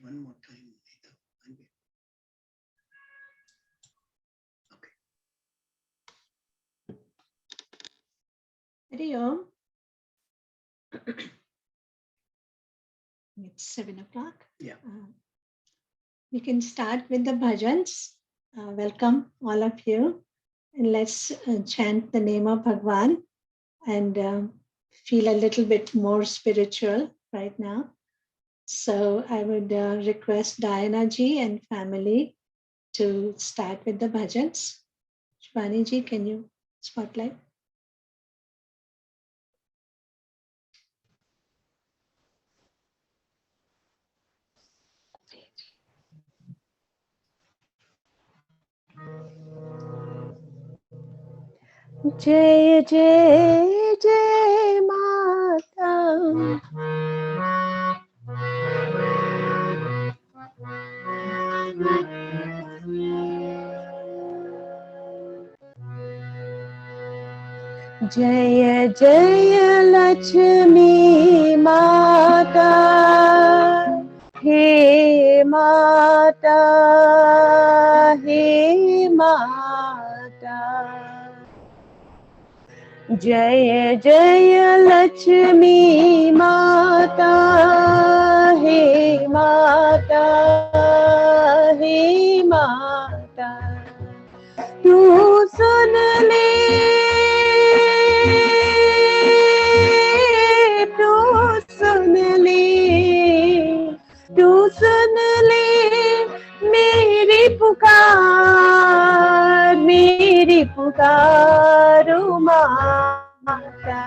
one more time. Okay. Hari Om. It's 7 o'clock. Yeah. We can start with the bhajans. Welcome all of you. And let's chant the name of Bhagwan and feel a little bit more spiritual right now. So I would request Diana ji and family to start with the bhajans. Shivani ji, can you spotlight? जय जय जय माता जय जय लक्ष्मी माता हे माता हे माता जय जय लक्ष्मी माता हे माता हे माता तू सुन ले तू सुन ले तू सुन ले मेरी पुकार ओ माता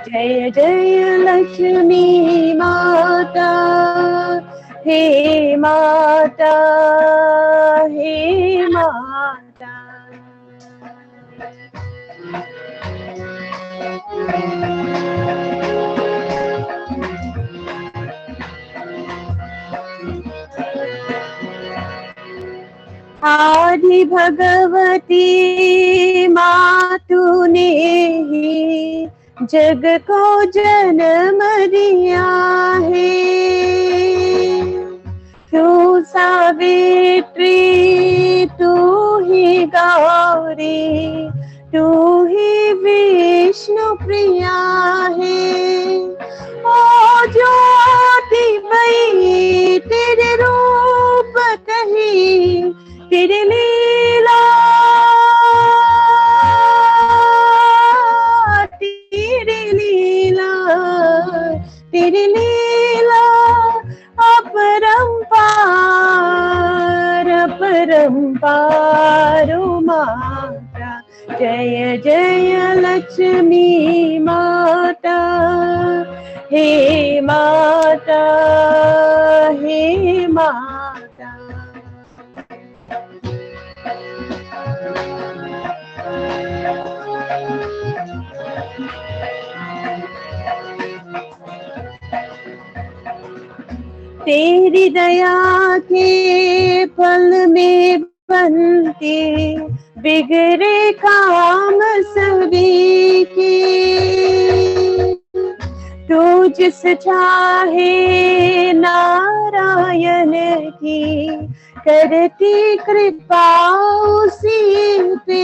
जय जय लक्ष्मी माता हे माता हे माता आदि भगवती माँ तूने ही जग को जन्म दिया है तू सावित्री तू ही गौरी तू ही विष्णु प्रिया है ओ ज्योति बई तेरे रूप कही तेरी लीला तेरी लीला अपरंपार ओ माता जय जय लक्ष्मी माता हे माता हे माता तेरी दया के फल में बनते बिगड़े काम सभी के तू जिस चाहे नारायण की करती कृपा उसी पे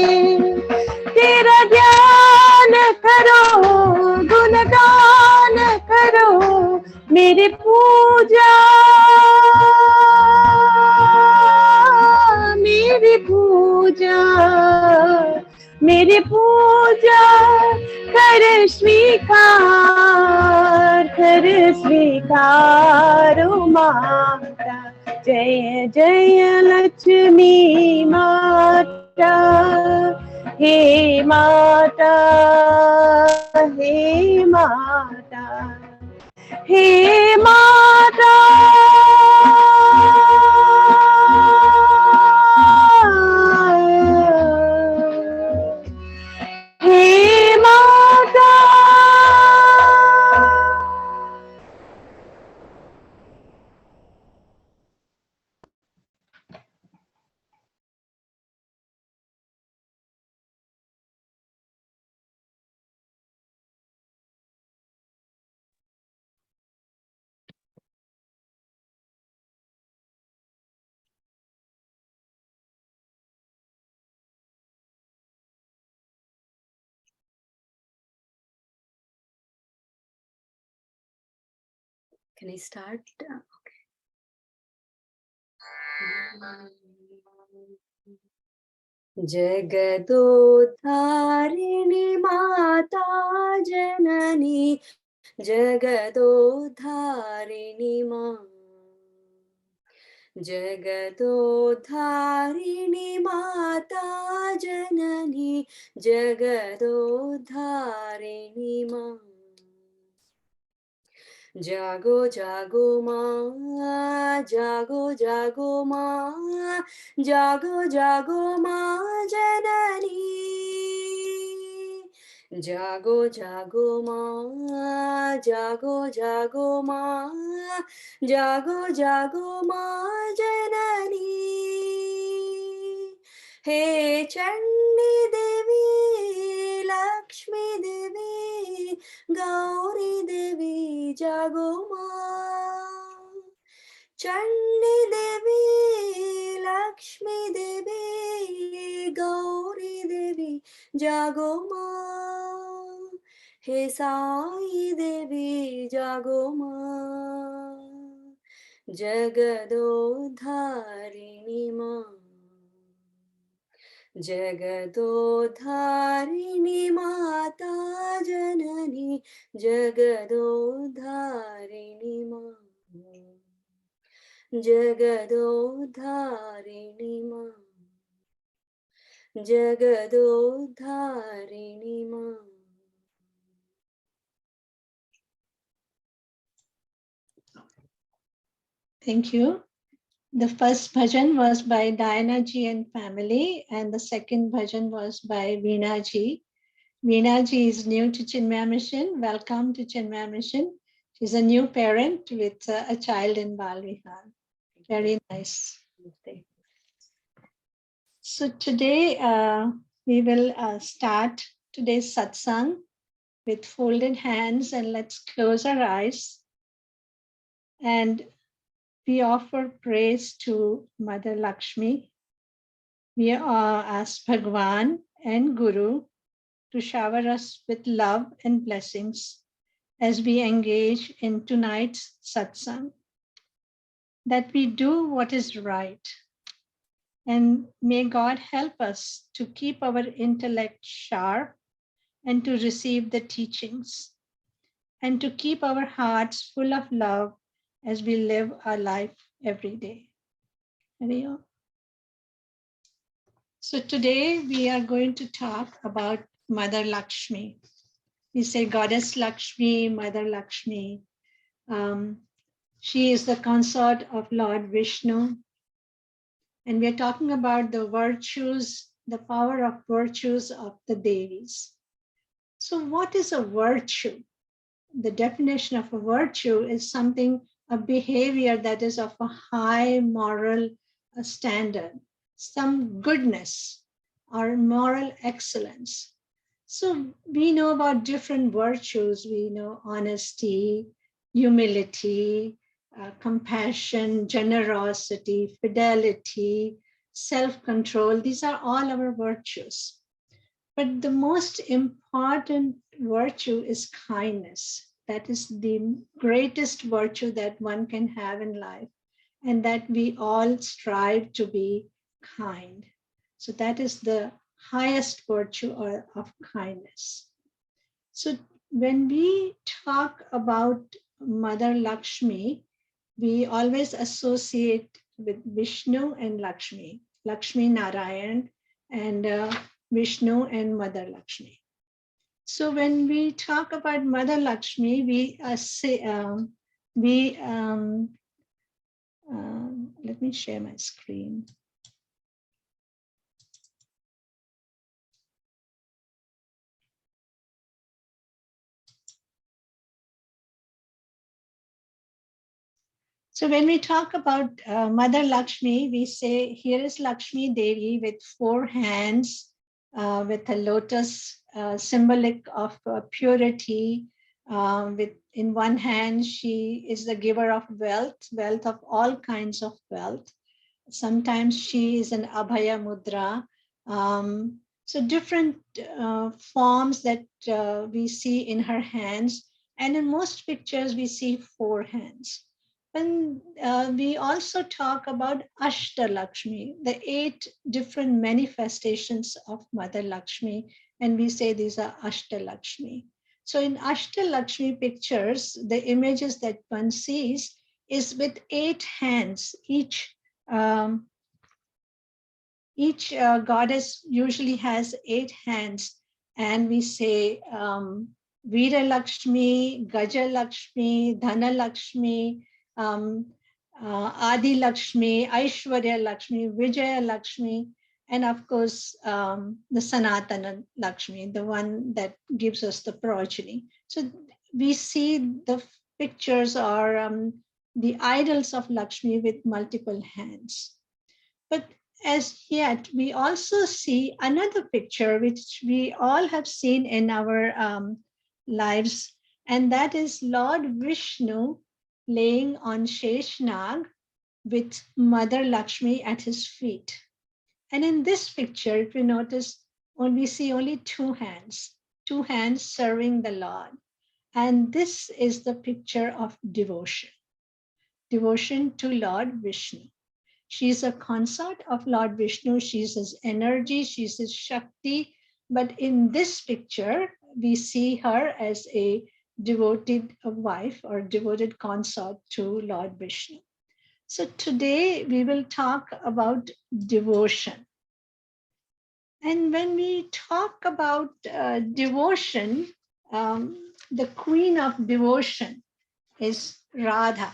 तेरा ध्यान करो गुणगान करो मेरी पूजा मेरी पूजा कर स्वीकार ओ माता जय जय लक्ष्मी माता हे माता हे माता हे माता हे माता Can I start? जगदोद्धारिणि माता जननी जगदोद्धारिणि मां जगदोद्धारिणि माता जननी जगदोद्धारिणि मां जागो जागो माँ जागो जागो माँ जागो जागो माँ जननी जागो जागो माँ जागो जागो माँ जागो जागो माँ जननी हे चंडी देवी लक्ष्मी देवी गौरी देवी जागो माँ चंडी देवी लक्ष्मी देवी गौरी देवी जागो माँ हे साई देवी जागो माँ जगदोद्धारिणि माँ जगदोद्धारिणि माता जननी जगदोद्धारिणि मां जगदोद्धारिणि मां जगदोद्धारिणि मां Thank you. The first bhajan was by Diana ji and family, and the second bhajan was by Veena ji. Veena ji is new to Chinmaya Mission. Welcome to Chinmaya Mission. She's a new parent with a child in Balvihar. Very nice. So today we will start today's satsang with folded hands, and let's close our eyes. And we offer praise to Mother Lakshmi. We ask Bhagwan and Guru to shower us with love and blessings as we engage in tonight's satsang. That we do what is right. And may God help us to keep our intellect sharp and to receive the teachings and to keep our hearts full of love as we live our life every day. So today we are going to talk about Mother Lakshmi. We say Goddess Lakshmi, Mother Lakshmi. She is the consort of Lord Vishnu. And we are talking about the virtues, the power of virtues of the Devis. So what is a virtue? The definition of a virtue is something, a behavior that is of a high moral standard, some goodness or moral excellence. So we know about different virtues. We know honesty, humility, compassion, generosity, fidelity, self-control. These are all our virtues. But the most important virtue is kindness. That is the greatest virtue that one can have in life, and that we all strive to be kind. So that is the highest virtue of kindness. So when we talk about Mother Lakshmi, we always associate with Vishnu and Lakshmi, Lakshmi Narayan and Vishnu and Mother Lakshmi. So when we talk about Mother Lakshmi, we say, let me share my screen. So when we talk about Mother Lakshmi, we say, here is Lakshmi Devi with 4 hands, with a lotus symbolic of purity. With in one hand, she is the giver of wealth, wealth of all kinds of wealth. Sometimes she is an Abhaya Mudra. So different forms that we see in her hands. And in most pictures, we see 4 hands. When we also talk about Ashtalakshmi, the 8 different manifestations of Mother Lakshmi, and we say these are Ashtalakshmi. So in Ashtalakshmi pictures, the images that one sees is with 8 hands. Each goddess usually has 8 hands, and we say Veera Lakshmi, Gaja Lakshmi, Dhana Lakshmi, Adi Lakshmi, Aishwarya Lakshmi, Vijaya Lakshmi, and of course the Sanatana Lakshmi, the one that gives us the progeny. So we see the pictures are the idols of Lakshmi with multiple hands. But as yet, we also see another picture which we all have seen in our lives, and that is Lord Vishnu laying on Sheshnag with Mother Lakshmi at his feet. And in this picture, if you notice, we see only 2 hands serving the Lord. And this is the picture of devotion to Lord Vishnu. She's a consort of Lord Vishnu. She's his energy, she's his Shakti. But in this picture, we see her as a devoted wife or devoted consort to Lord Vishnu. So today we will talk about devotion. And when we talk about devotion, the queen of devotion is Radha.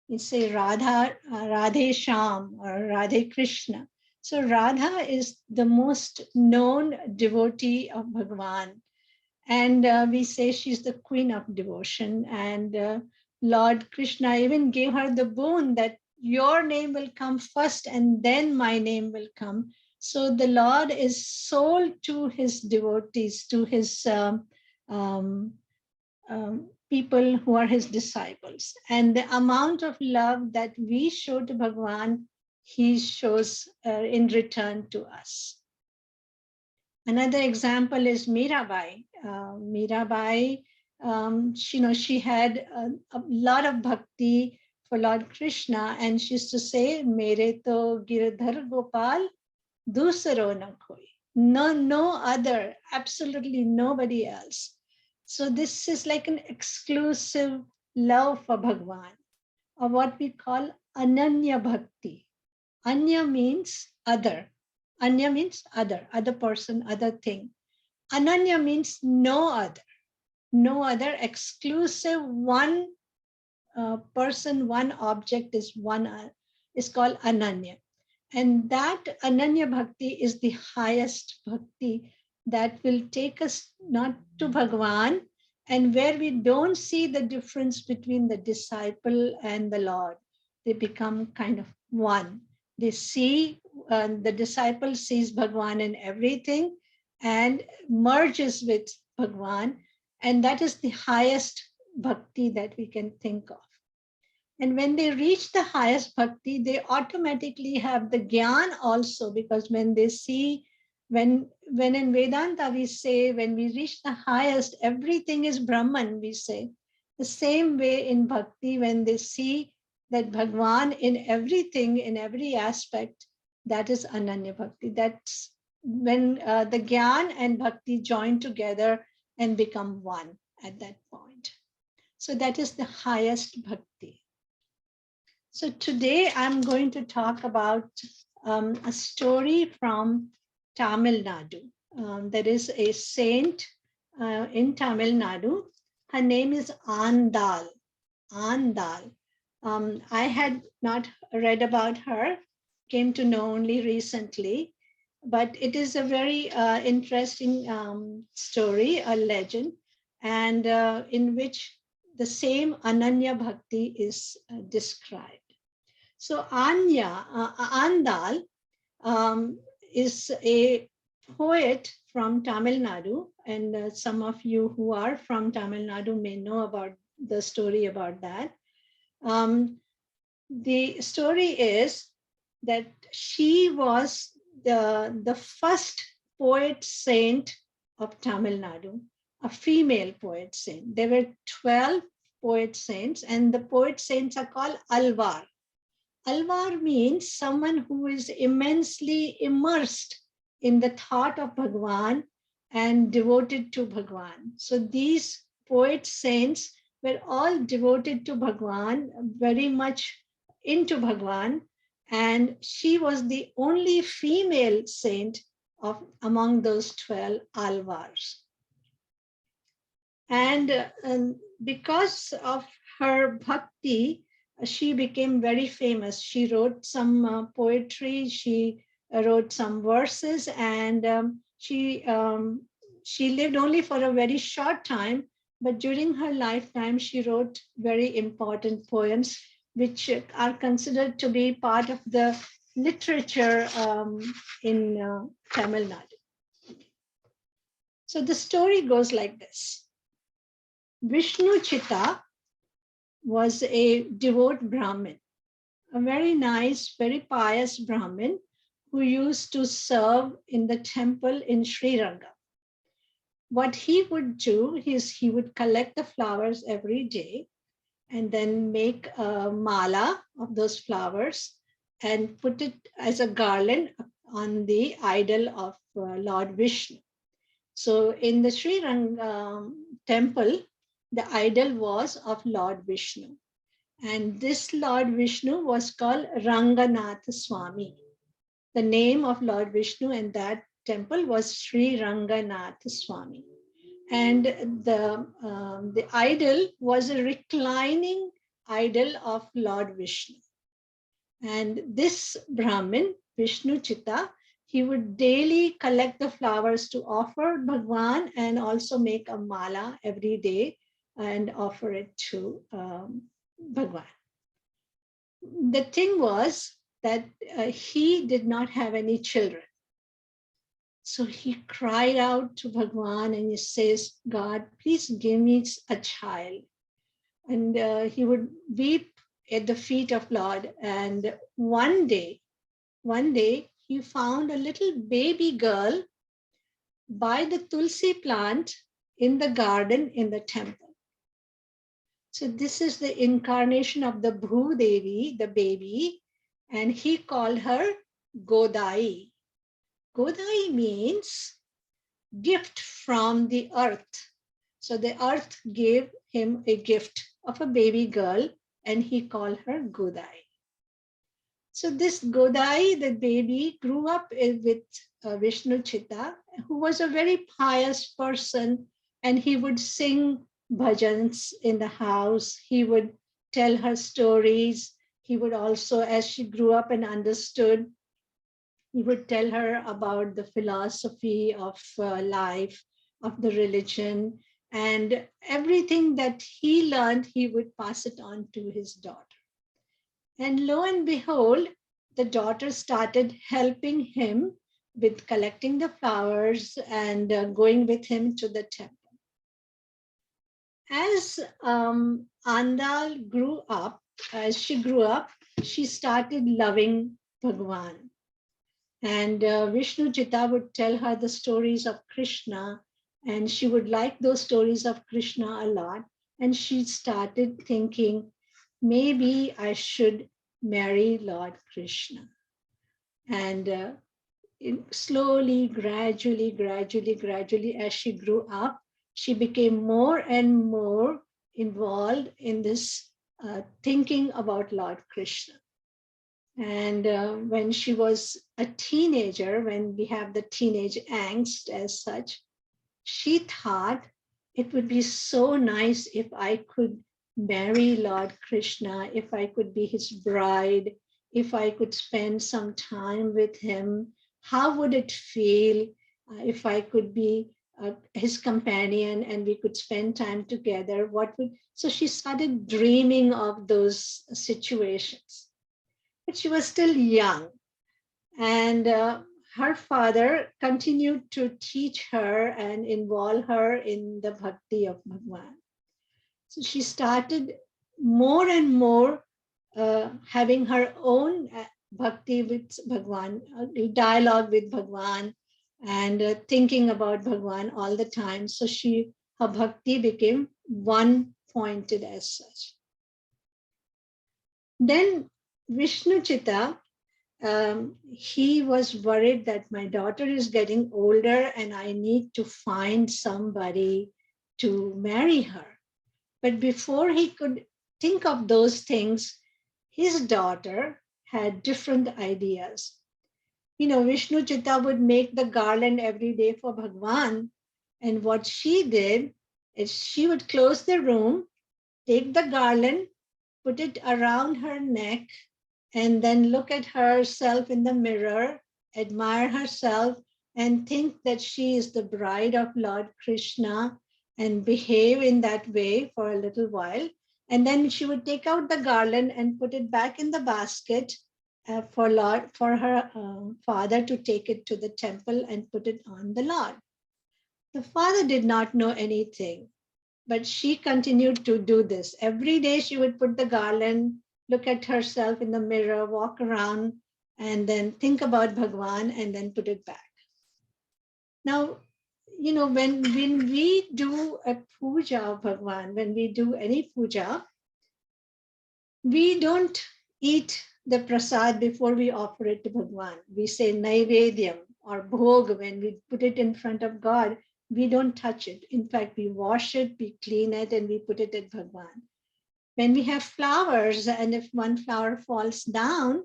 We say Radha, Radhe Sham or Radhe Krishna. So Radha is the most known devotee of Bhagavan. And we say she's the queen of devotion. And Lord Krishna even gave her the boon that your name will come first and then my name will come. So the Lord is sold to his devotees, to his people who are his disciples. And the amount of love that we show to Bhagavan, he shows in return to us. Another example is Mirabai. Mirabai, she had a lot of bhakti for Lord Krishna, and she used to say, "Mere to Girdhar Gopal, dusaro na koi." No other, absolutely nobody else. So this is like an exclusive love for Bhagavan, or what we call Ananya Bhakti. Anya means other. Anya means other person, other thing. Ananya means no other, exclusive one person, one object is called Ananya. And that Ananya Bhakti is the highest bhakti that will take us not to Bhagavan, and where we don't see the difference between the disciple and the Lord. They become kind of one. They see, the disciple sees Bhagavan in everything and merges with Bhagavan. And that is the highest bhakti that we can think of. And when they reach the highest bhakti, they automatically have the gyan also, because when they see, when in Vedanta we say, when we reach the highest, everything is Brahman, we say. The same way in bhakti, when they see that Bhagavan in everything, in every aspect, that is Ananya Bhakti. That's when the gyan and bhakti join together and become one at that point. So that is the highest bhakti. So today I'm going to talk about a story from Tamil Nadu. There is a saint in Tamil Nadu. Her name is Andal. Andal. I had not read about her, came to know only recently, but it is a very interesting story, a legend, and in which the same Ananya Bhakti is described. So Andal is a poet from Tamil Nadu, and some of you who are from Tamil Nadu may know about the story about that. The story is that she was the first poet saint of Tamil Nadu. a female poet saint. There were 12 poet saints, and the poet saints are called Alvar. Alvar means someone who is immensely immersed in the thought of Bhagwan and devoted to Bhagwan. So these poet saints were all devoted to Bhagwan, very much into Bhagwan, and she was the only female saint among those 12 Alvars. And because of her bhakti, she became very famous. She wrote some poetry, she wrote some verses, and she lived only for a very short time, but during her lifetime, she wrote very important poems, which are considered to be part of the literature in Tamil Nadu. So the story goes like this. Vishnu Chitta was a devout Brahmin, a very nice, very pious Brahmin who used to serve in the temple in Sri Ranga. What he would do is he would collect the flowers every day and then make a mala of those flowers and put it as a garland on the idol of Lord Vishnu. So in the Sri Ranga temple, the idol was of Lord Vishnu. And this Lord Vishnu was called Ranganatha Swami. The name of Lord Vishnu in that temple was Sri Ranganatha Swami. And the idol was a reclining idol of Lord Vishnu. And this Brahmin, Vishnu Chitta, he would daily collect the flowers to offer Bhagwan and also make a mala every day and offer it to Bhagwan. The thing was that he did not have any children. So he cried out to Bhagwan and he says, God, please give me a child. And he would weep at the feet of Lord. And one day, he found a little baby girl by the Tulsi plant in the garden in the temple. So this is the incarnation of the Bhudevi, the baby, and he called her Godai. Godai means gift from the earth. So the earth gave him a gift of a baby girl and he called her Godai. So this Godai, the baby, grew up with Vishnu Chitta, who was a very pious person, and he would sing bhajans in the house. He would tell her stories. He would also, as she grew up and understood, he would tell her about the philosophy of life, of the religion, and everything that he learned, he would pass it on to his daughter. And lo and behold, the daughter started helping him with collecting the flowers and going with him to the temple. As Andal grew up, she started loving Bhagwan. And Vishnu Chitta would tell her the stories of Krishna, and she would like those stories of Krishna a lot. And she started thinking, maybe I should marry Lord Krishna. And slowly, gradually, as she grew up, she became more and more involved in this thinking about Lord Krishna. And when she was a teenager, when we have the teenage angst as such, she thought it would be so nice if I could marry Lord Krishna, if I could be his bride, if I could spend some time with him. How would it feel if I could be his companion and we could spend time together? So she started dreaming of those situations. But she was still young, and her father continued to teach her and involve her in the bhakti of Bhagwan. So she started more and more having her own bhakti with Bhagwan, dialogue with Bhagwan, and thinking about Bhagwan all the time. So she her bhakti became one-pointed as such. Then Vishnu Chitta, he was worried that my daughter is getting older and I need to find somebody to marry her. But before he could think of those things, his daughter had different ideas. Vishnu Chitta would make the garland every day for Bhagwan. And what she did is she would close the room, take the garland, put it around her neck, and then look at herself in the mirror, admire herself, and think that she is the bride of Lord Krishna and behave in that way for a little while. And then she would take out the garland and put it back in the basket for her father to take it to the temple and put it on the Lord. The father did not know anything, but she continued to do this. Every day she would put the garland, look at herself in the mirror, walk around, and then think about Bhagwan and then put it back. Now, when we do a puja of Bhagwan, when we do any puja, we don't eat the prasad before we offer it to Bhagwan. We say naivedyam or bhog when we put it in front of God. We don't touch it. In fact, we wash it, we clean it, and we put it at Bhagwan. When we have flowers, and if one flower falls down,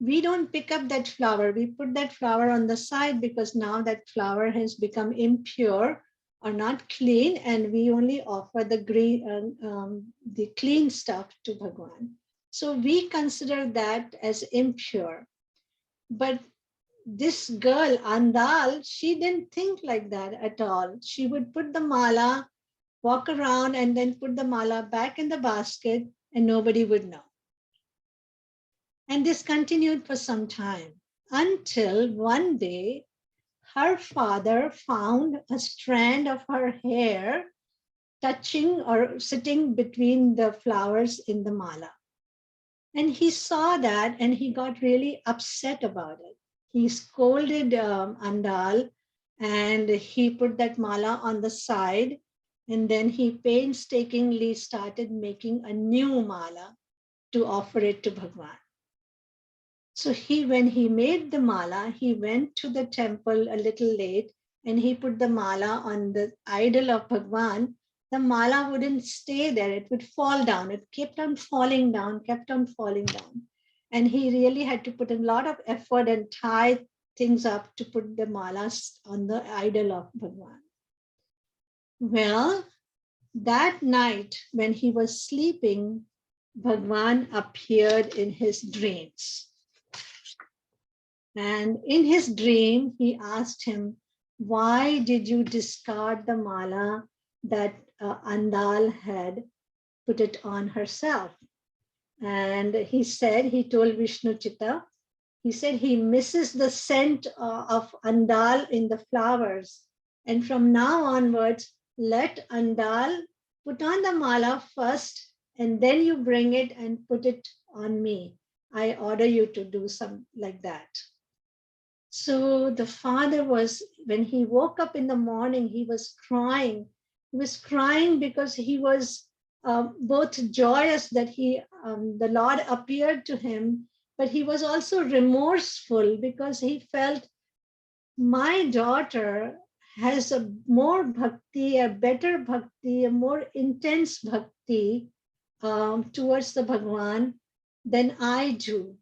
we don't pick up that flower. We put that flower on the side because now that flower has become impure or not clean, and we only offer the clean stuff to Bhagwan. So we consider that as impure. But this girl, Andal, she didn't think like that at all. She would put the mala, walk around, and then put the mala back in the basket, and nobody would know. And this continued for some time until one day her father found a strand of her hair touching or sitting between the flowers in the mala. And he saw that and he got really upset about it. He scolded Andal and he put that mala on the side, and then he painstakingly started making a new mala to offer it to Bhagwan. So when he made the mala, he went to the temple a little late and he put the mala on the idol of Bhagwan. The mala wouldn't stay there. It would fall down. It kept on falling down, kept on falling down. And he really had to put a lot of effort and tie things up to put the malas on the idol of Bhagwan. Well, that night when he was sleeping, Bhagwan appeared in his dreams. And in his dream, he asked him, why did you discard the mala that Andal had put it on herself? And he told Vishnu Chitta, he said he misses the scent of Andal in the flowers. And from now onwards, let Andal put on the mala first, and then you bring it and put it on me. I order you to do something like that. So the father when he woke up in the morning, he was crying. He was crying because he was both joyous that the Lord appeared to him, but he was also remorseful because he felt my daughter has a more bhakti, a better bhakti, a more intense bhakti towards the Bhagwan than I do.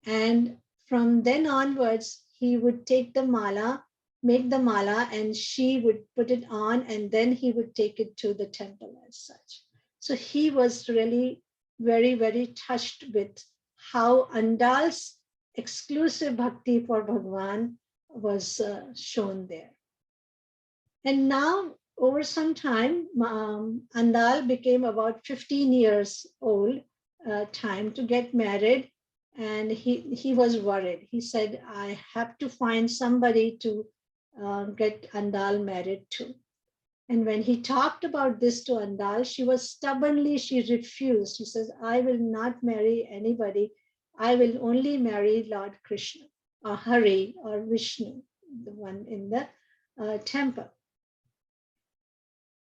And from then onwards, he would take the mala, make the mala, and she would put it on, and then he would take it to the temple as such. So he was really very, very touched with how Andal's exclusive bhakti for Bhagwan was shown there. And now, over some time, Andal became about 15 years old, time to get married. And he was worried. He said, I have to find somebody to get Andal married to. And when he talked about this to Andal, she refused. She says, I will not marry anybody. I will only marry Lord Krishna or Hari or Vishnu, the one in the temple.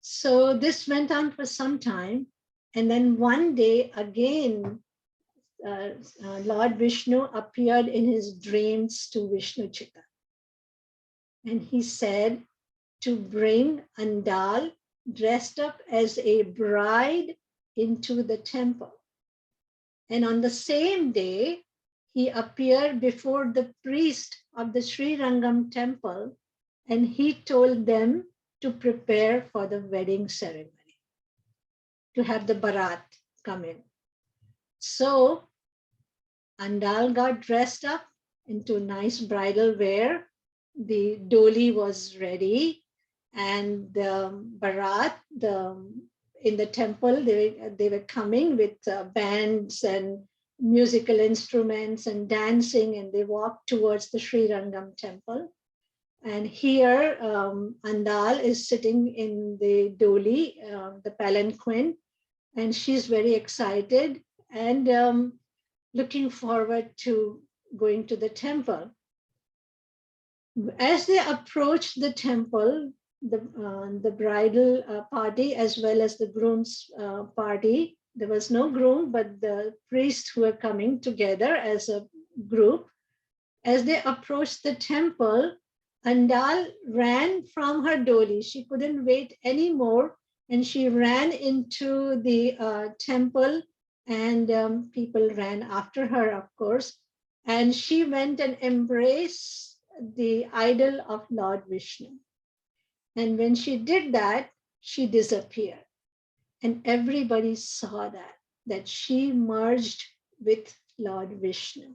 So this went on for some time. And then one day again, Lord Vishnu appeared in his dreams to Vishnu Chitta. And he said to bring Andal dressed up as a bride into the temple. And on the same day, he appeared before the priest of the Sri Rangam temple, and he told them to prepare for the wedding ceremony, to have the barat come in. So Andal got dressed up into nice bridal wear. The doli was ready, and the barat, in the temple, they were coming with bands and musical instruments and dancing, and they walked towards the Sri Rangam temple. And here, Andal is sitting in the doli, the palanquin, and she's very excited and looking forward to going to the temple. As they approached the temple, the bridal party as well as the groom's party, there was no groom, but the priests who were coming together as a group. As they approached the temple, Andal ran from her doli. She couldn't wait anymore, and she ran into the temple, and people ran after her, of course. And she went and embraced the idol of Lord Vishnu. And when she did that, she disappeared. And everybody saw that she merged with Lord Vishnu.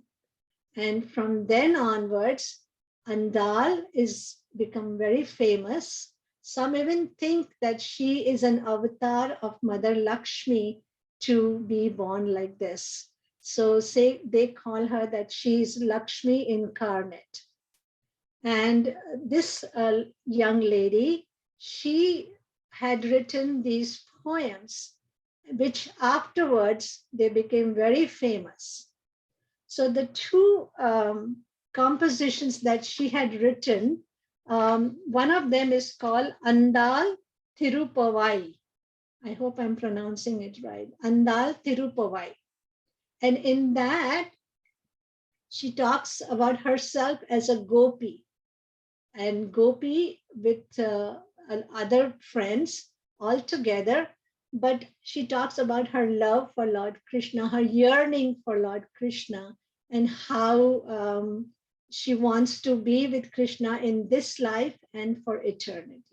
And from then onwards, Andal is become very famous. Some even think that she is an avatar of Mother Lakshmi to be born like this. So they call her that she is Lakshmi incarnate. And this young lady, she had written these poems, which afterwards they became very famous. So the two compositions that she had written, one of them is called Andal Tirupavai. I hope I'm pronouncing it right. Andal Tirupavai. And in that, she talks about herself as a gopi. And gopi with other friends all together, but she talks about her love for Lord Krishna, her yearning for Lord Krishna, and how she wants to be with Krishna in this life and for eternity.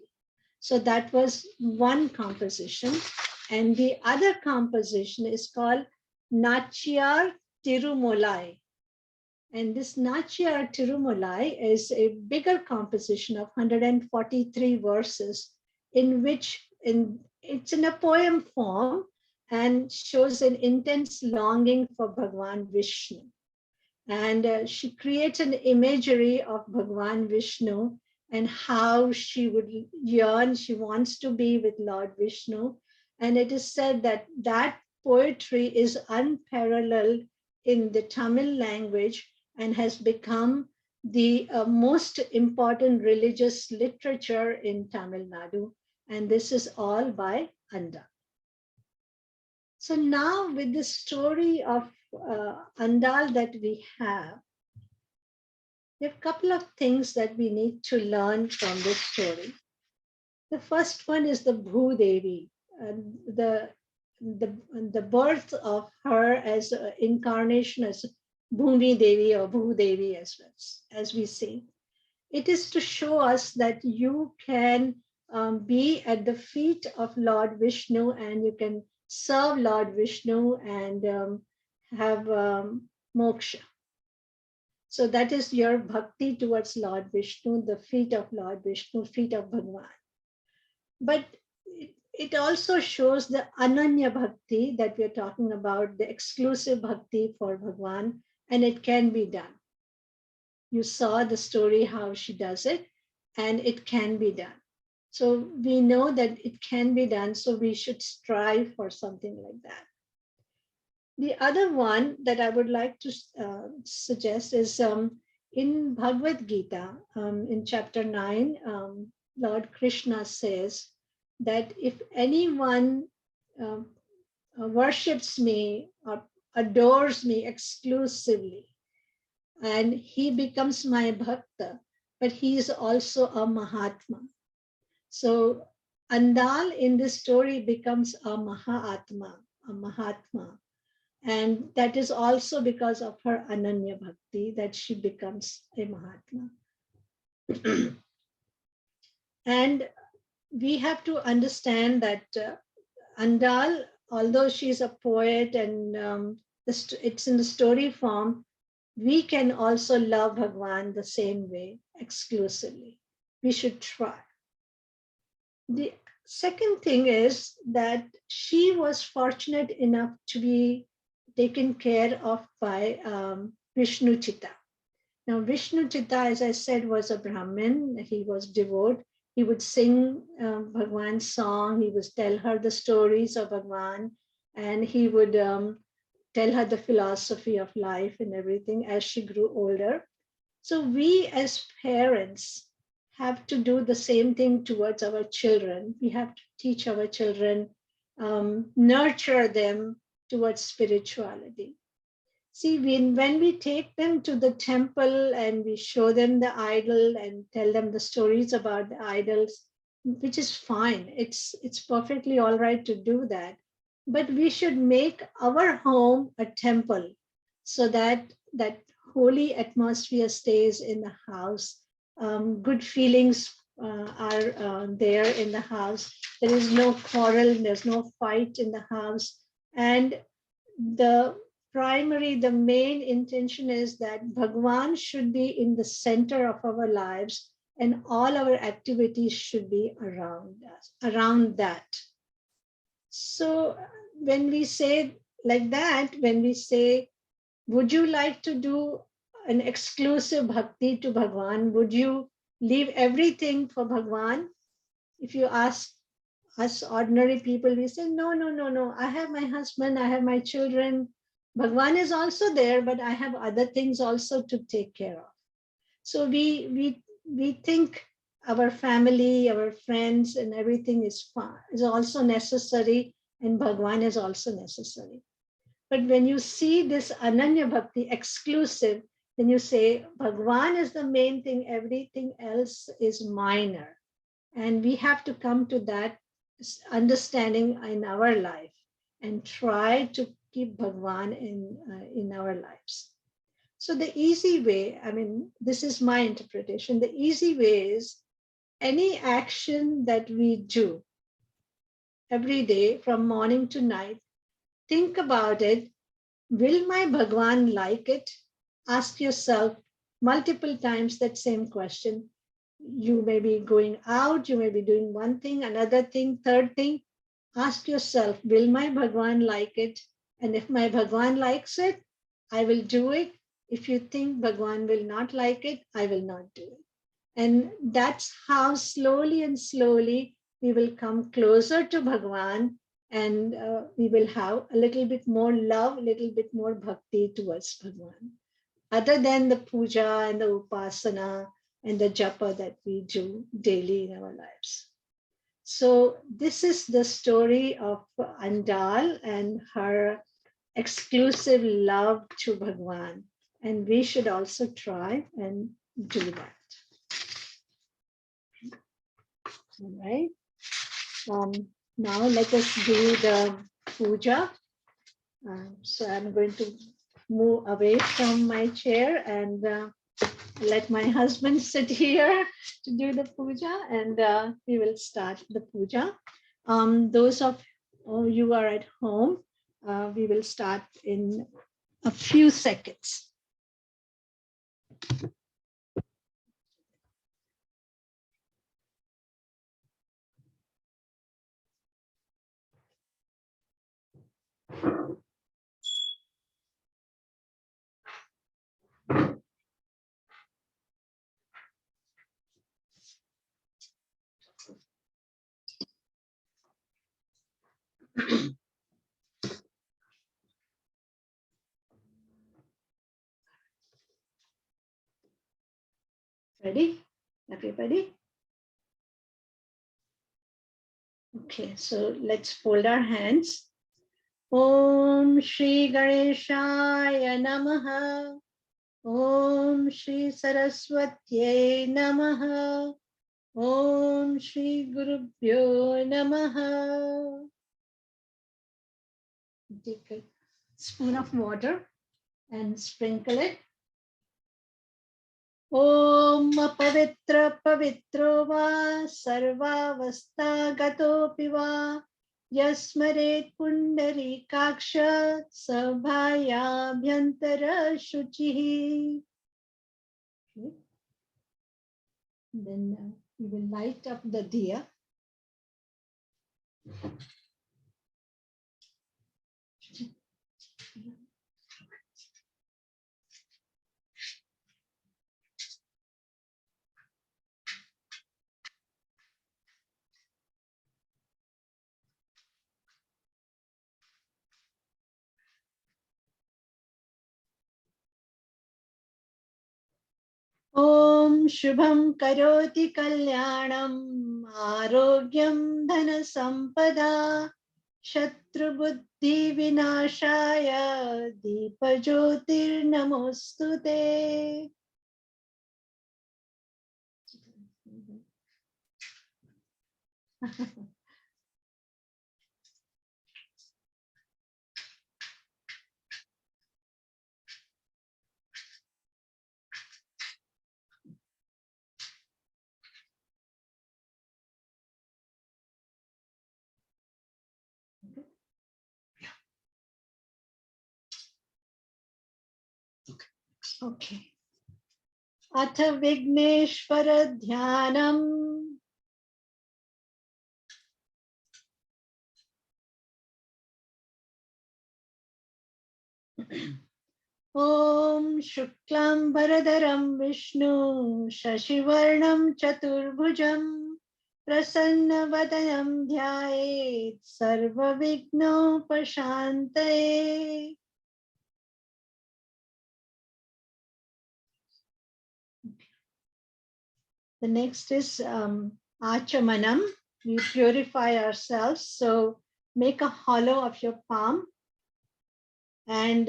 So that was one composition. And the other composition is called Nachiyar Tirumolai. And this Nachiyar Tirumolai is a bigger composition of 143 verses, in which it's in a poem form and shows an intense longing for Bhagwan Vishnu. And she creates an imagery of Bhagwan Vishnu and how she would yearn, she wants to be with Lord Vishnu. And it is said that that poetry is unparalleled in the Tamil language and has become the most important religious literature in Tamil Nadu. And this is all by Andal. So now with the story of Andal that we have a couple of things that we need to learn from this story. The first one is the Bhudevi, the birth of her as an incarnation as Bhumi Devi or Bhudevi as we see. It is to show us that you can be at the feet of Lord Vishnu and you can serve Lord Vishnu and have moksha. So that is your bhakti towards Lord Vishnu, the feet of Lord Vishnu, feet of Bhagwan. But it also shows the Ananya Bhakti that we're talking about, the exclusive Bhakti for Bhagwan, and it can be done. You saw the story how she does it, and it can be done. So we know that it can be done, so we should strive for something like that. The other one that I would like to suggest is in Bhagavad-Gita, in chapter 9, Lord Krishna says that if anyone worships me or adores me exclusively, and he becomes my bhakta, but he is also a Mahatma. So Andal in this story becomes a Mahatma, a Mahatma. And that is also because of her Ananya Bhakti that she becomes a Mahatma. And we have to understand that Andal, although she's a poet and it's in the story form, we can also love Bhagwan the same way, exclusively. We should try. The second thing is that she was fortunate enough to be taken care of by Vishnu Chitta. Now, Vishnu Chitta, as I said, was a Brahmin. He was devout. He would sing Bhagwan's song. He would tell her the stories of Bhagwan, and he would tell her the philosophy of life and everything as she grew older. So we as parents have to do the same thing towards our children. We have to teach our children, nurture them towards spirituality. See, when we take them to the temple and we show them the idol and tell them the stories about the idols, which is fine. It's perfectly all right to do that. But we should make our home a temple so that that holy atmosphere stays in the house. Good feelings are there in the house. There is no quarrel, there's no fight in the house. And the main intention is that Bhagwan should be in the center of our lives and all our activities should be around us, around that. So when we say like that, when we say, would you like to do an exclusive bhakti to Bhagwan? Would you leave everything for Bhagwan? If you ask us ordinary people, we say, no, no, no, no. I have my husband, I have my children. Bhagwan is also there, but I have other things also to take care of. So we think our family, our friends, and everything is also necessary, and Bhagwan is also necessary. But when you see this Ananya Bhakti exclusive, then you say Bhagwan is the main thing, everything else is minor. And we have to come to that understanding in our life and try to keep Bhagwan in our lives. So the easy way, I mean, this is my interpretation, the easy way is any action that we do every day from morning to night, think about it. Will my Bhagwan like it? Ask yourself multiple times that same question. You may be going out, you may be doing one thing, another thing, third thing. Ask yourself, will my Bhagwan like it? And if my Bhagwan likes it, I will do it. If you think Bhagwan will not like it, I will not do it. And that's how slowly and slowly we will come closer to Bhagwan, and we will have a little bit more love, a little bit more bhakti towards Bhagwan. Other than the puja and the upasana and the japa that we do daily in our lives. So this is the story of Andal and her exclusive love to Bhagwan. And we should also try and do that. All right. Now let us do the puja. So I'm going to move away from my chair and let my husband sit here to do the puja, and we will start the puja. Those of you who are at home, we will start in a few seconds. Ready? Everybody? Okay, so let's fold our hands. Om Shri Ganeshaya Namaha. Om Shri Saraswatyai Namaha. Om Shri Gurubhyo Namaha. Take a spoon of water and sprinkle it. Om Pavitra Pavitro Va Sarvavastha Gatopi Va Yasmaret Pundari Kaksha Sabhaya Bhyantara Shuchihi. Okay. Then we will light up the diya. Om Shubham Karoti Kalyanam Arogyam Dhana Sampada Shatru Buddhi Vinashaya Deepa Jyotir Namostute. Okay. Atha Vigneshwara Dhyanam. Om Shuklam Bharadaram Vishnu Shashivarnam Chaturbhujam Prasanna Vadanam Dhyayet Sarva Vigno Pashantaye. The next is Achamanam. We purify ourselves. So make a hollow of your palm, and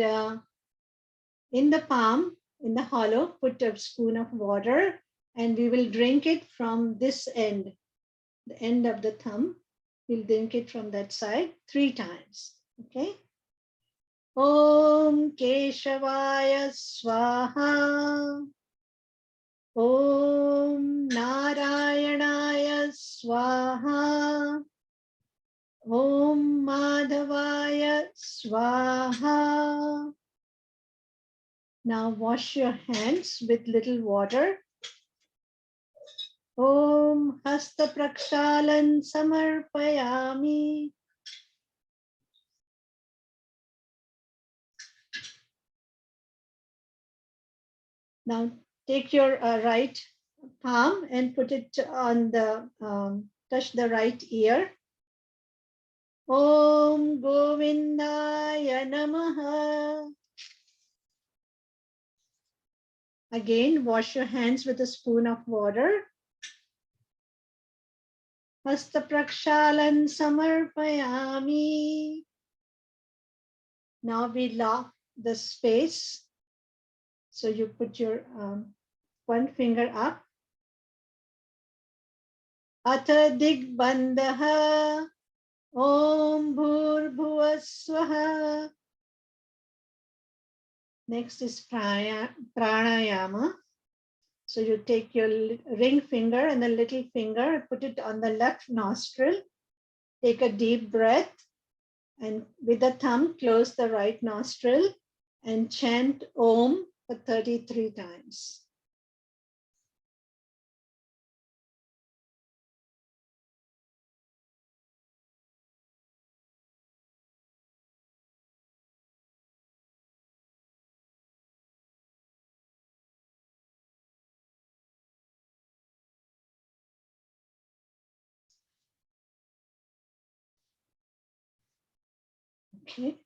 in the palm, in the hollow, put a spoon of water, and we will drink it from this end, the end of the thumb. We'll drink it from that side 3 times. Okay. Om Keshavaya Swaha. Om Narayanaya Swaha. Om Madhavaya Swaha. Now wash your hands with little water. Om Hasta Prakshalan Samarpayami. Now take your right palm and put it on the, touch the right ear. Om Govindaya Namaha. Again, wash your hands with a spoon of water. Hasta Prakshalan Samarpayami. Now we lock the space. So you put your one finger up. Atha Digbandaha. Om Bhurbhuvaswaha. Next is pranayama. So you take your ring finger and the little finger, put it on the left nostril. Take a deep breath, and with the thumb, close the right nostril and chant Om for 33 times. Okay.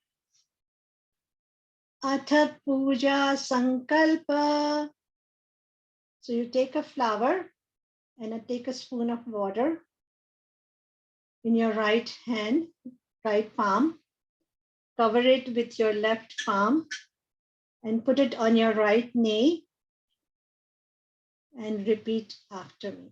Atha Puja Sankalpa. So you take a flower and take a spoon of water. in your right hand, right palm. Cover it with your left palm and put it on your right knee and repeat after me.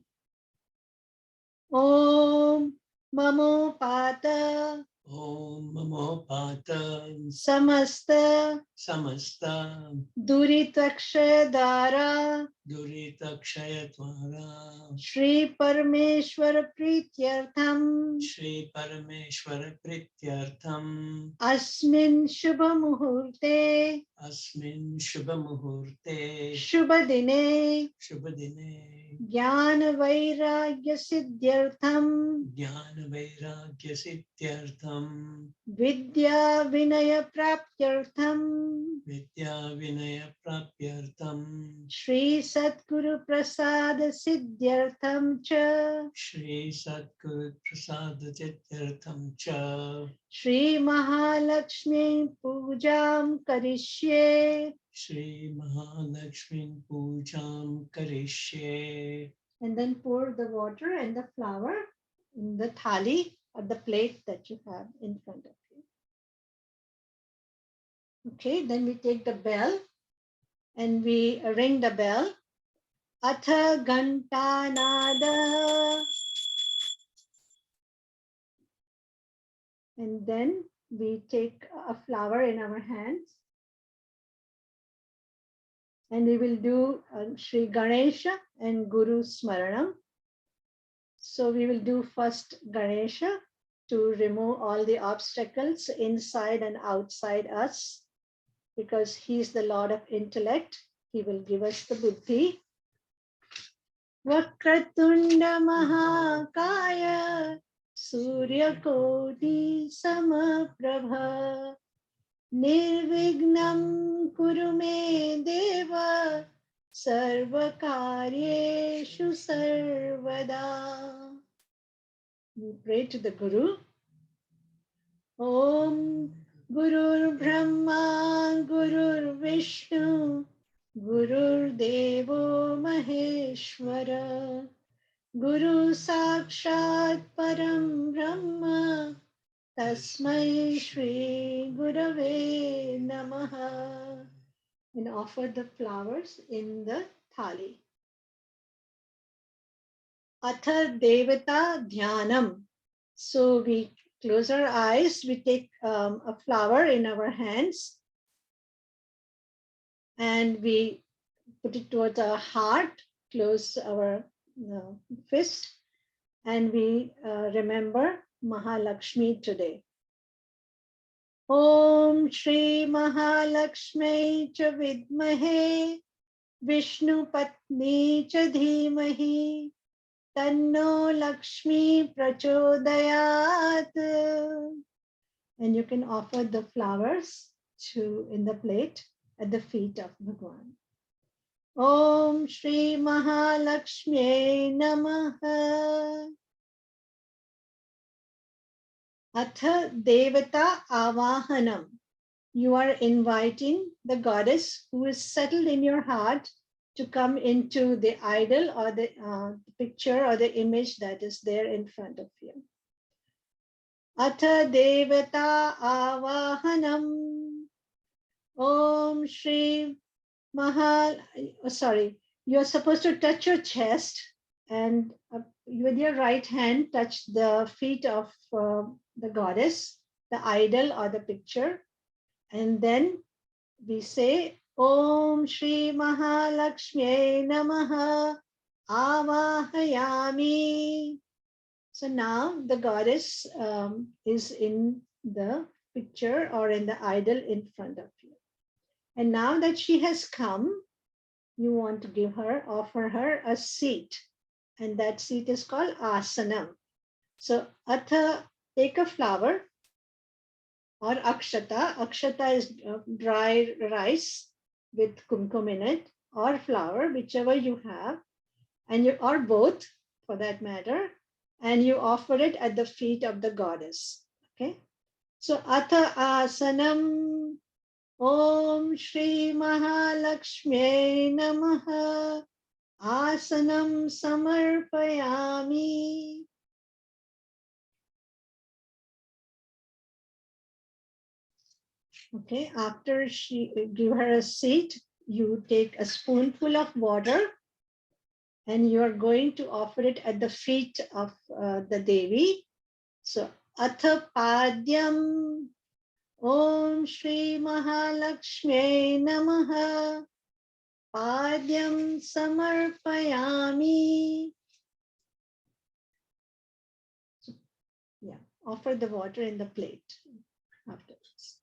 Om Mamo Pata Om Mamo Pata Samasta Samasta Duritakshadara Durita Kshayatvara Shri Parameshwara Prityartham Shri Parameshwara Prityartham Asmin Shubha Muhurte Asmin Shubha Muhurte Shubha Dine Shubhadine Jnana Vairagya Siddhyartham Jnana Vairagya Siddhyartham Vidya Vinaya Praptyartham Vidya Vinaya Prapyartham Shri Satguru Prasada Siddhyartham Cha Shri Satguru Prasada Siddhyartham Cha Shri Mahalakshmi Pujam Karishye. Shri Mahalakshmi Pujam Karishye. And then pour the water and the flower in the thali or the plate that you have in front of you. Okay, then we take the bell and we ring the bell. Atha Ganta Nada. And then we take a flower in our hands. And we will do Sri Ganesha and Guru Smaranam. So we will do first Ganesha to remove all the obstacles inside and outside us, because he is the Lord of intellect. He will give us the buddhi. Vakratunda Mahakaya Surya Koti Samaprabha Nirvignam Kuru Me Deva Sarvakaryeshu Sarvada. We pray to the Guru. Om Gurur Brahma Gurur Vishnu Gurur Devo Maheshwara Guru Sakshat Param Brahma Tasmai Shri Gurave Namaha. And offer the flowers in the thali. Atha Devata Dhyanam. So we close our eyes, we take a flower in our hands and we put it towards our heart, close our fist, and we remember Mahalakshmi today. Om Shri Mahalakshmi cha vidmahe Vishnu Patni cha dhimahi Tanno Lakshmi prachodayat. And you can offer the flowers in the plate at the feet of Bhagwan. Om Shri Mahalakshmi Namaha. Atha Devata Avahanam. You are inviting the goddess who is settled in your heart to come into the idol or the picture or the image that is there in front of you. Atha Devata Avahanam. Om Shri Mahal. Sorry, you are supposed to touch your chest and with your right hand touch the feet of the goddess, the idol or the picture. And then we say, Om Shri Mahalakshmi Namaha Avahayami. So now the goddess is in the picture or in the idol in front of you. And now that she has come, you want to offer her a seat. And that seat is called asanam. So atha, take a flower or akshata. Akshata is dry rice with kumkum in it, or flour, whichever you have, and or both for that matter, and you offer it at the feet of the goddess. Okay. So atha asanam. Om Shri Mahalakshmi Namaha. Asanam samarpayami. Okay, after she give her a seat, you take a spoonful of water and you are going to offer it at the feet of the Devi. So, atha padyam Om Shri Mahalakshmi Namaha Padyam Samarpayami. Yeah, offer the water in the plate afterwards.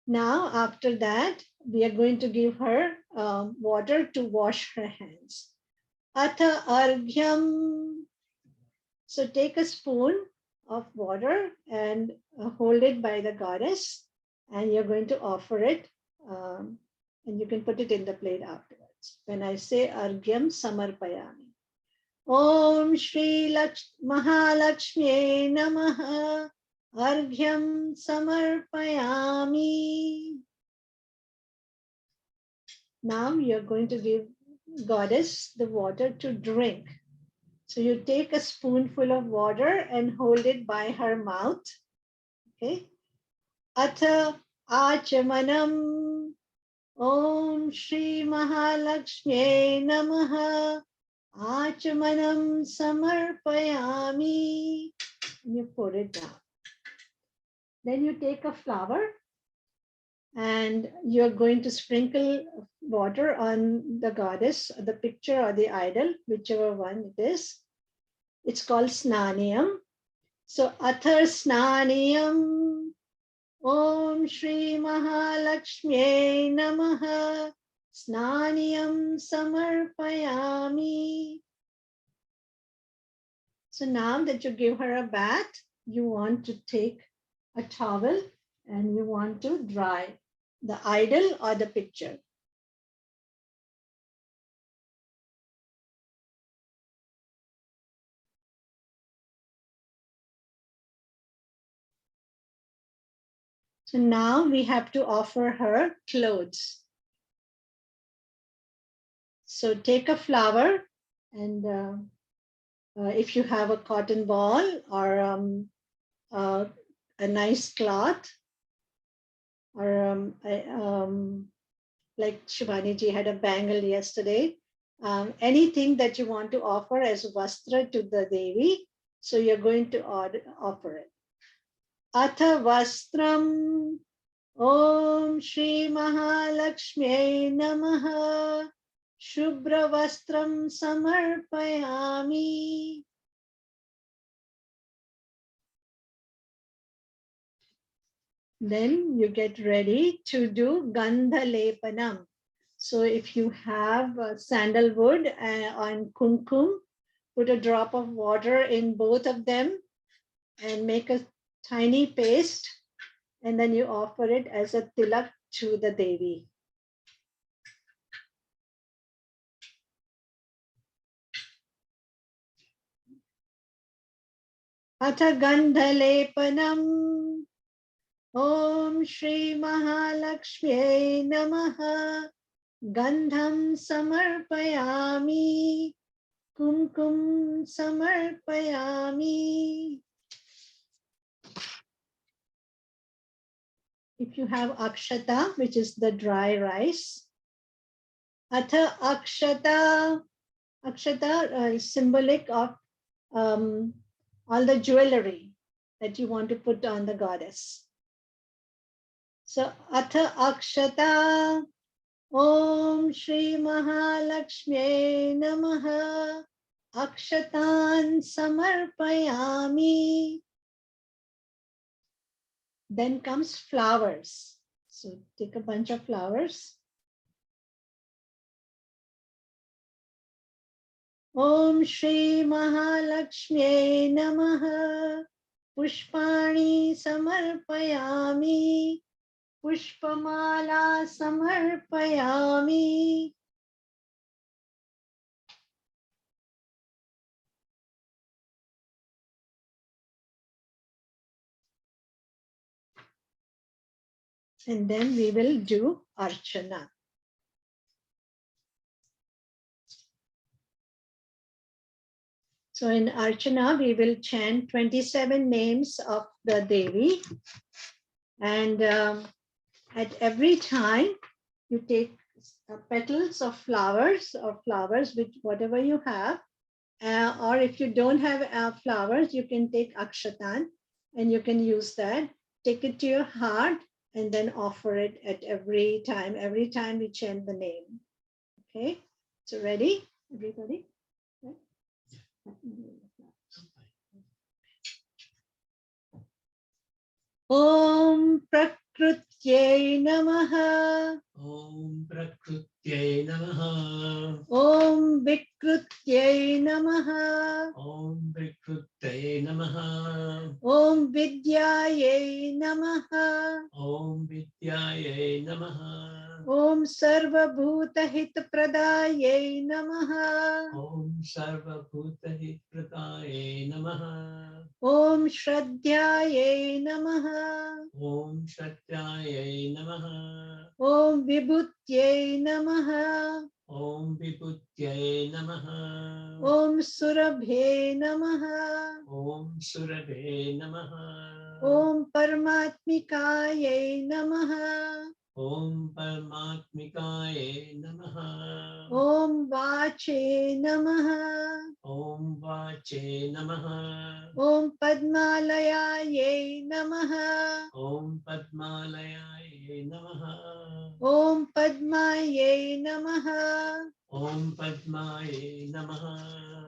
Now, after that, we are going to give her water to wash her hands. Atha Arghyam. So take a spoon of water and hold it by the goddess, and you're going to offer it, and you can put it in the plate afterwards. When I say Argyam Samarpayami. Om Shri Mahalakshmi Namaha Argyam Samarpayami. Now you're going to give goddess the water to drink. So you take a spoonful of water and hold it by her mouth. Okay. Atha Achamanam Om Shri Mahalakshmi Namaha Achamanam Samarpayami. And you pour it down. Then you take a flower and you're going to sprinkle water on the goddess, the picture or the idol, whichever one it is. It's called Snaniyam. So, Athar Snaniyam Om Shri Mahalakshmi Namaha Snaniyam Samarpayami. So now that you give her a bath, you want to take a towel and you want to dry the idol or the picture. So now we have to offer her clothes. So take a flower and if you have a cotton ball or a nice cloth, or like Shivani ji had a bangle yesterday, anything that you want to offer as vastra to the Devi, so you're going to offer it. Atha vastram Om Shri Mahalakshmi Namaha Shubhra Vastram Samarpayami. Then you get ready to do Gandha Lepanam. So if you have sandalwood and kumkum, put a drop of water in both of them and make a tiny paste, and then you offer it as a tilak to the Devi. Atha Gandha Lepanam Om Shri Mahalakshmi Namaha Gandham Samarpayami Kumkum Samarpayami. If you have akshata, which is the dry rice, Atha Akshata, Akshata is symbolic of all the jewelry that you want to put on the goddess. So Atha Akshata Om Shri Mahalakshmi Namaha Akshatan Samarpayami. Then comes flowers. So take a bunch of flowers. Om Shri Mahalakshmi Namaha Pushpani Samarpayami Pushpamala Samarpayami. And then we will do Archana. So in Archana, we will chant 27 names of the Devi. And at every time you take petals of flowers or flowers, which whatever you have, or if you don't have flowers, you can take akshatan and you can use that. Take it to your heart and then offer it at every time we chant the name. Okay, so ready, everybody? Om Prakrutyay Namaha. Om Prakrutyay Namaha. Om Vikrutyay Namaha. Om Vikrutyay Namaha. Om Vidyayay Namaha. Om Vidyayay Namaha. Om Sarva Bhuta Hit Pradayay Namaha. Om Sarva Bhuta Hitpradaye Namaha. Om Shraddhayay Namaha. Om Shatyaye Namaha. Om Vibhutyay Namaha. Om Vibhutyaye Namaha. Om Surabhe Namaha. Om Surabhe Namaha. Om Paramatmikayay Namaha. Om Paramatmikaye Namaha. Om Vache Namaha. Om Vache Namaha. Om Padmalayayay Namaha. Om Padmalayaye Namaha. Om Padmayay Namaha. Om Padmaye Namaha.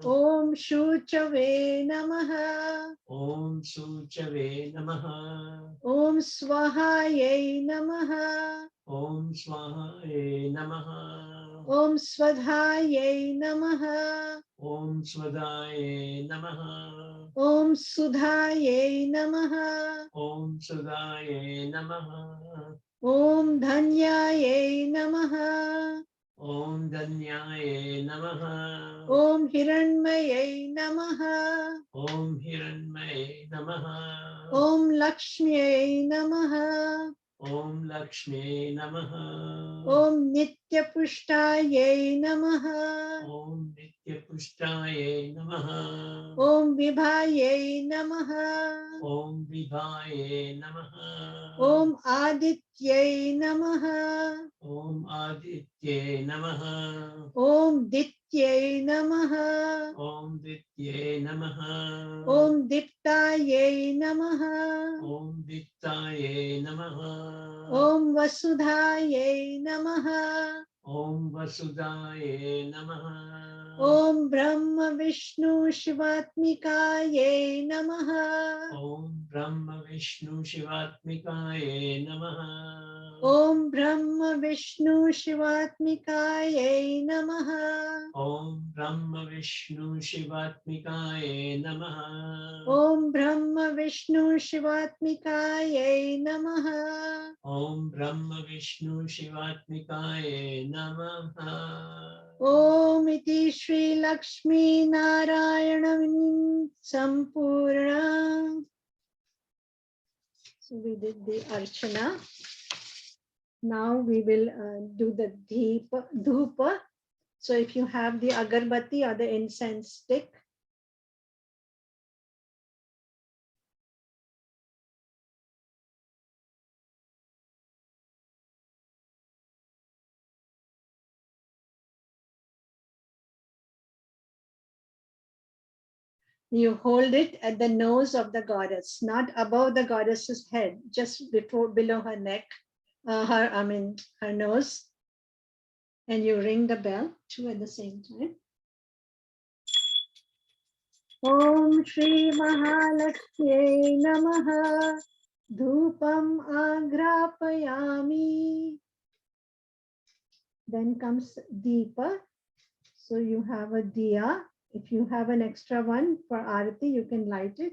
Om Shuchave Namaha. Om Suchave Namaha. Om Swahayay Namaha. Om Swahaye Namaha. Om Swadhyayay Namaha. Om Swadaye Namaha. Om Sudhayay Namaha. Om Sudaye Namaha. Om Dhanyayay Namaha. Om Danyaye Namaha. Om Hiranmayay Namaha. Om Hiranmaye Namaha. Om Lakshmiyay Namaha. Om Lakshmi Namaha. Om Nityapushtaye Namaha. Om Nityapushtaye Namaha. Om Vibhaye Namaha. Om Vibhaye Namaha. Om Adityaye Namaha. Om Aditye Namaha. Om Dityaye Namaha. Om Ditye Namaha. Om Diptaye Namaha. Om Diktaye Namaha. Om Vasudhaye Namaha. Om Vasudaye Namaha. Om Brahma Vishnu Shivatmikaye Namaha. Om Brahma Vishnu Shivatmikaye Namaha. Om Brahma Vishnu Shivatmikaye Namaha. Om Brahma Vishnu Shivatmikaye Namaha. Om Brahma Vishnu Shivatmikaye Namaha. Om Brahma Vishnu Shivatmikaye Namaha. Om Iti Shri Lakshmi Narayana Sampurna. So we did the Archana. Now we will do the Dhupa. So if you have the agarbatti or the incense stick, you hold it at the nose of the goddess, not above the goddess's head, just below her neck, her nose. And you ring the bell, two at the same time. Om Shri Mahalakshmi Namaha. Dhupam agrapayami. Then comes Deepa. So you have a diya. If you have an extra one for Arati, you can light it.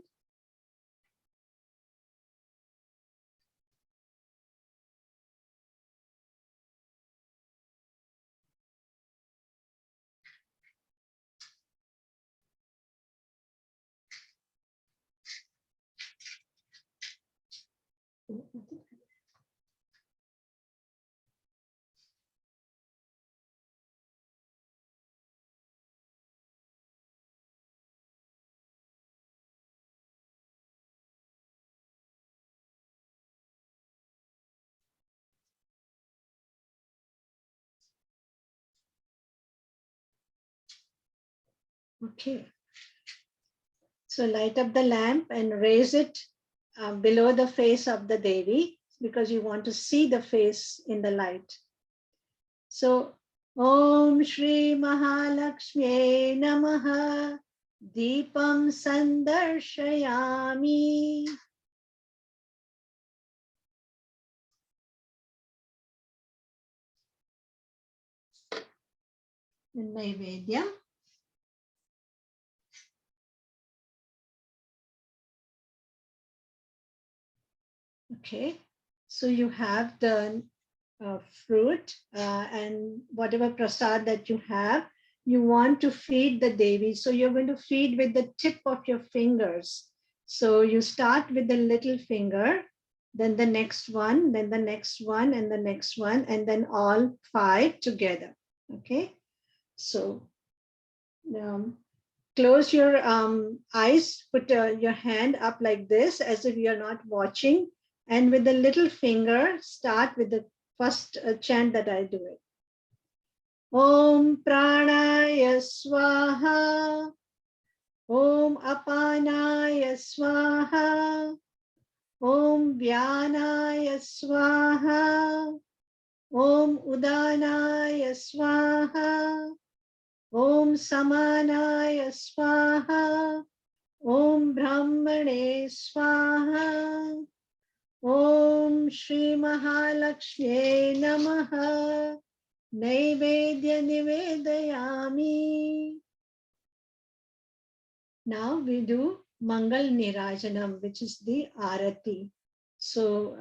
Okay. So light up the lamp and raise it below the face of the Devi, because you want to see the face in the light. So, Om Shri Mahalakshmi Namaha Deepam Sandarshayami. And Naivedya. Okay, so you have the fruit and whatever prasad that you have, you want to feed the Devi. So you're going to feed with the tip of your fingers. So you start with the little finger, then the next one, then the next one, and the next one, and then all 5 together. Okay, so close your eyes, put your hand up like this as if you're not watching, and with the little finger, start with the first chant that I do it. Om Pranaya Swaha, Om Apanaya Swaha, Om Vyanaya Swaha, Om Udanaya Swaha, Om Samanaya Swaha, Om Brahmane Swaha, Om Shri Mahalakshmi Namaha, Naivedya Nivedayami. Now we do Mangal Nirajanam, which is the Arati. So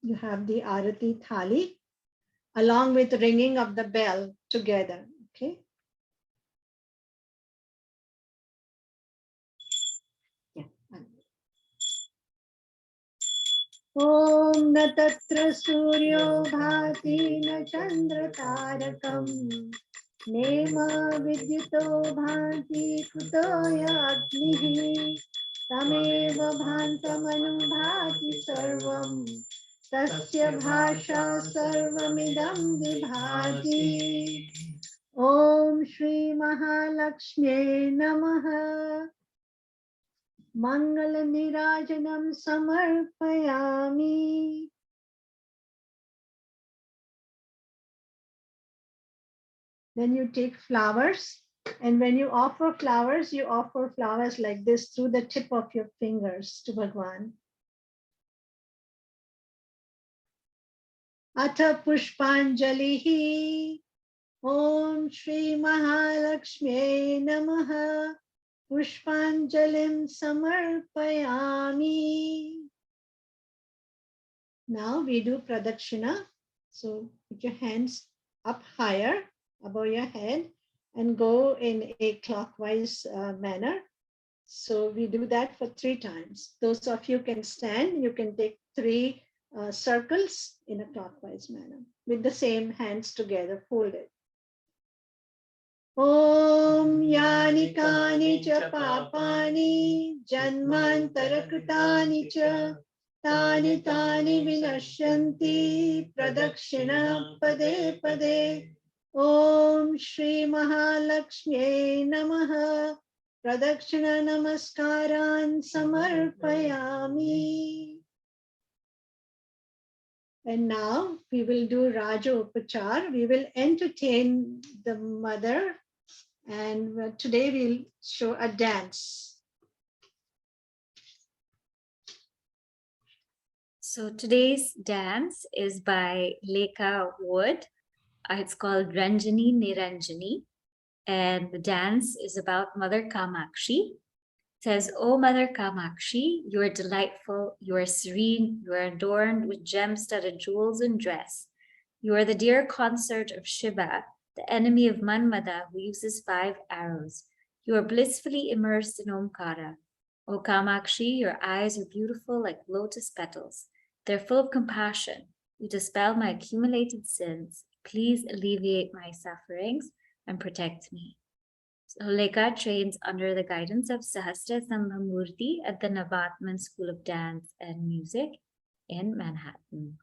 you have the Arati Thali along with ringing of the bell together. Okay. Om na tatra suryo bhati na chandra tarakam nema vidyuto bhati kutoya agnihi tameva bhantamanum bhati sarvam tasya bhasha sarvamidam vibhati. Om Shri Mahalakshmi Namaha. Mangala Nirajanam Samarpayami. Then you take flowers, and when you offer flowers like this through the tip of your fingers to Bhagwan. Atha Pushpanjalihi. Om Shri Mahalakshmi Namaha. Pushpanjalim Samarpayami. Now we do Pradakshana. So put your hands up higher above your head and go in a clockwise manner. So we do that for 3 times. Those of you can stand, you can take 3 circles in a clockwise manner with the same hands together, folded. Om Yani Kani Cha Papani Janmantarakritani Cha Tani Tani Vinashyanti Pradakshina Pade Pade. Om Shri Mahalakshmi Namaha. Pradakshina Namaskaran Samarpayami. And now we will do Raja Upachar. We will entertain the mother, and today we'll show a dance. So today's dance is by Lekha Wood. It's called Ranjani Niranjani. And the dance is about Mother Kamakshi. It says, "O Mother Kamakshi, you are delightful, you are serene, you are adorned with gem-studded jewels and dress. You are the dear consort of Shiva, the enemy of Manmada, who uses 5 arrows. You are blissfully immersed in Omkara. O Kamakshi, your eyes are beautiful like lotus petals. They're full of compassion. You dispel my accumulated sins. Please alleviate my sufferings and protect me." So Lekha trains under the guidance of Sahasra Sambhamurti at the Navatman School of Dance and Music in Manhattan.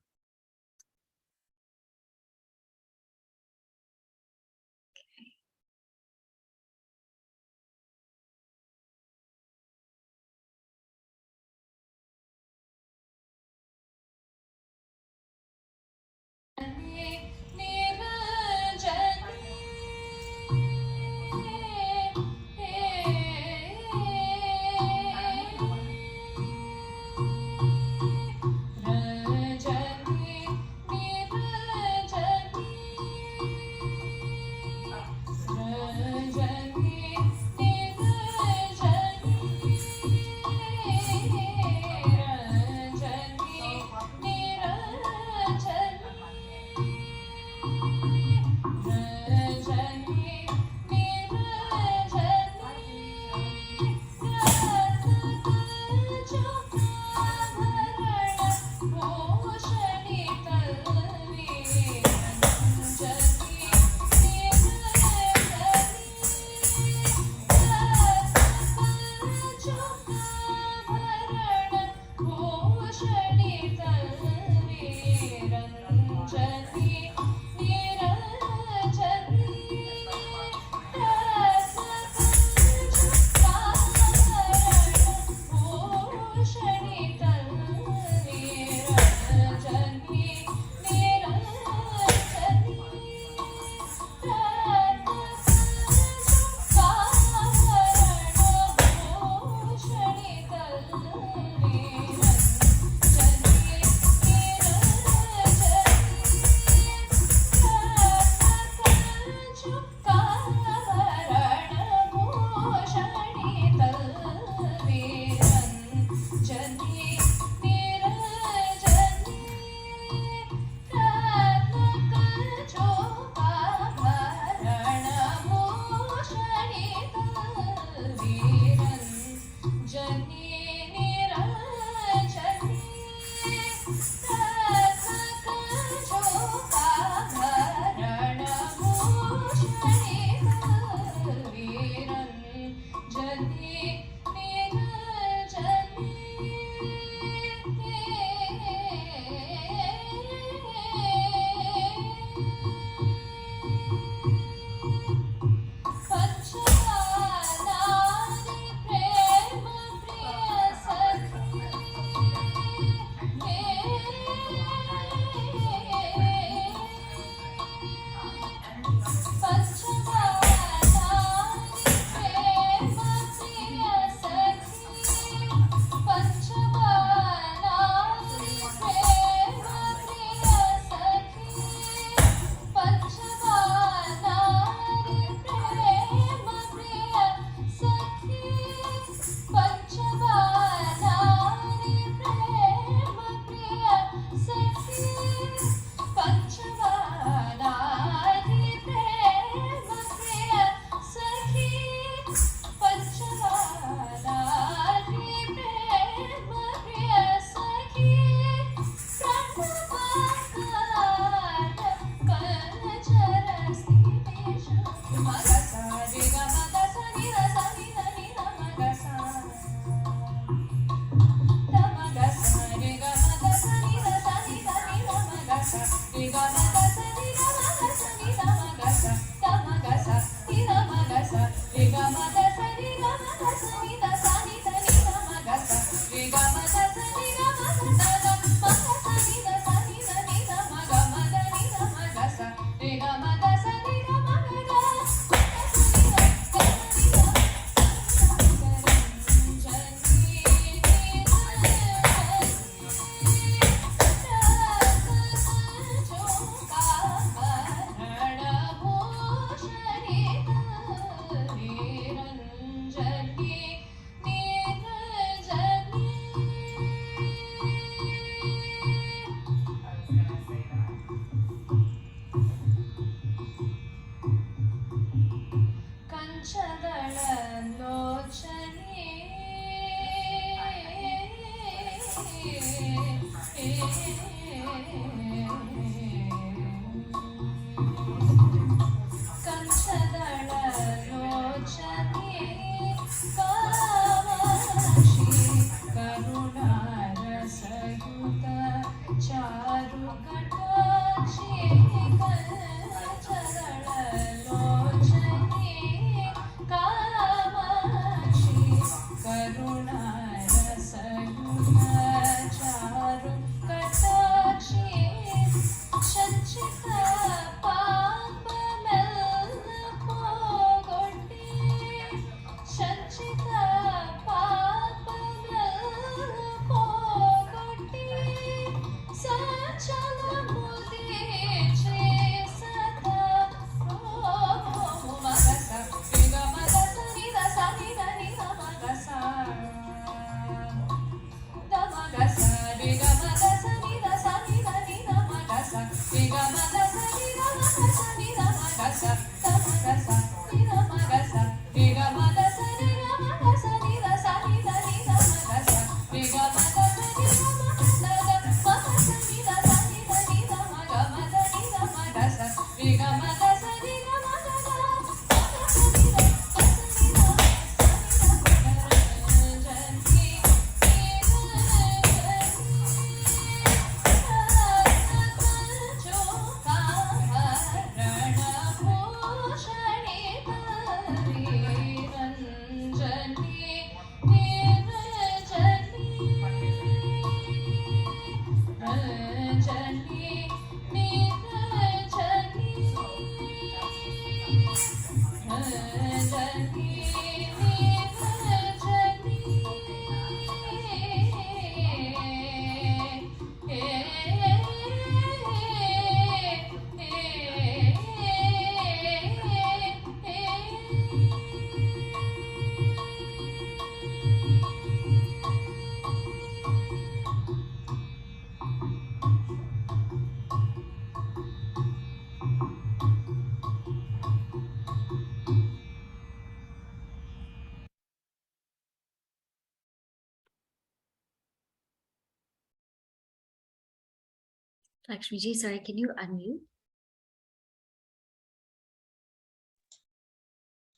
Lakshmi ji, sorry, can you unmute?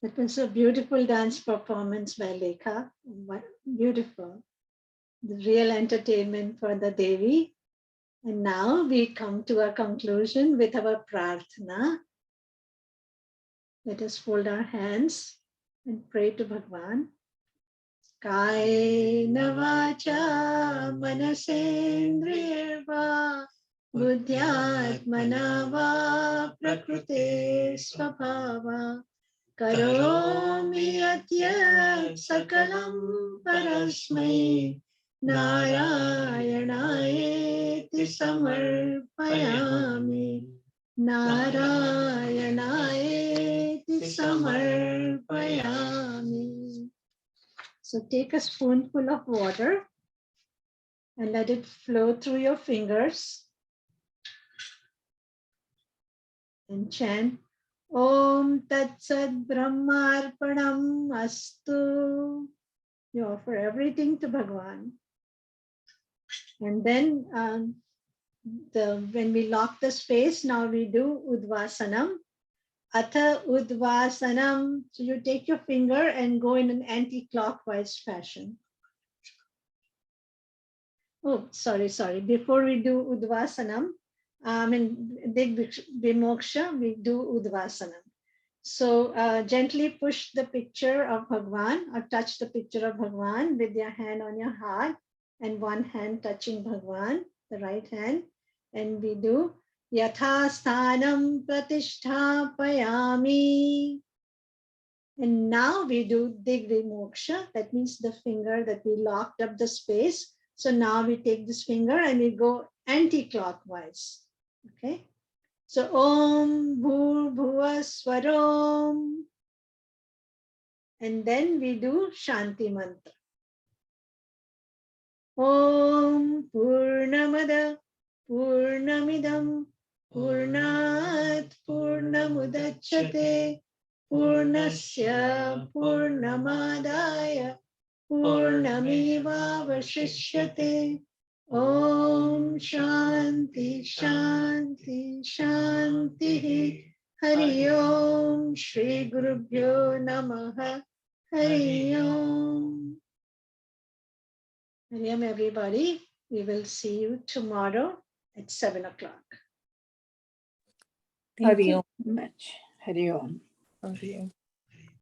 It was a beautiful dance performance by Lekha. Beautiful. The real entertainment for the Devi. And now we come to a conclusion with our prarthana. Let us fold our hands and pray to Bhagwan. Kayena vacha manasendriyarva buddhyatmana va prakrute svabhava karomi atyat sakalam parasmai narayanaeti samarpayami narayanaeti samarpayami. So take a spoonful of water and let it flow through your fingers and chant Om Tat Sat Brahmarpanam Astu. You offer everything to Bhagwan. And then when we lock the space, now we do Udvasanam. Atha Udvasanam. So you take your finger and go in an anti-clockwise fashion. Oh, sorry. Before we do Udvasanam, in Vimoksha, we do Udvasanam. So gently push the picture of Bhagwan or touch the picture of Bhagwan with your hand on your heart and one hand touching Bhagwan, the right hand. And we do Yatha Sthanam Pratisthapayami. And now we do Digvimoksha. That means the finger that we locked up the space. So now we take this finger and we go anti-clockwise. Okay. So Om Bhur Bhuva Swarom. And then we do Shanti Mantra. Om Purnamada Purnamidam Purnat Purnamudachyate Purnasya Purnamadaya Purnamevavashishyate. Om Shanti Shanti Shanti. Hari Om Shri Gurubhyo Namaha. Hari Om. Hari Om, everybody. We will see you tomorrow at 7 o'clock. Hari Om much. Hari Om. Hari Om.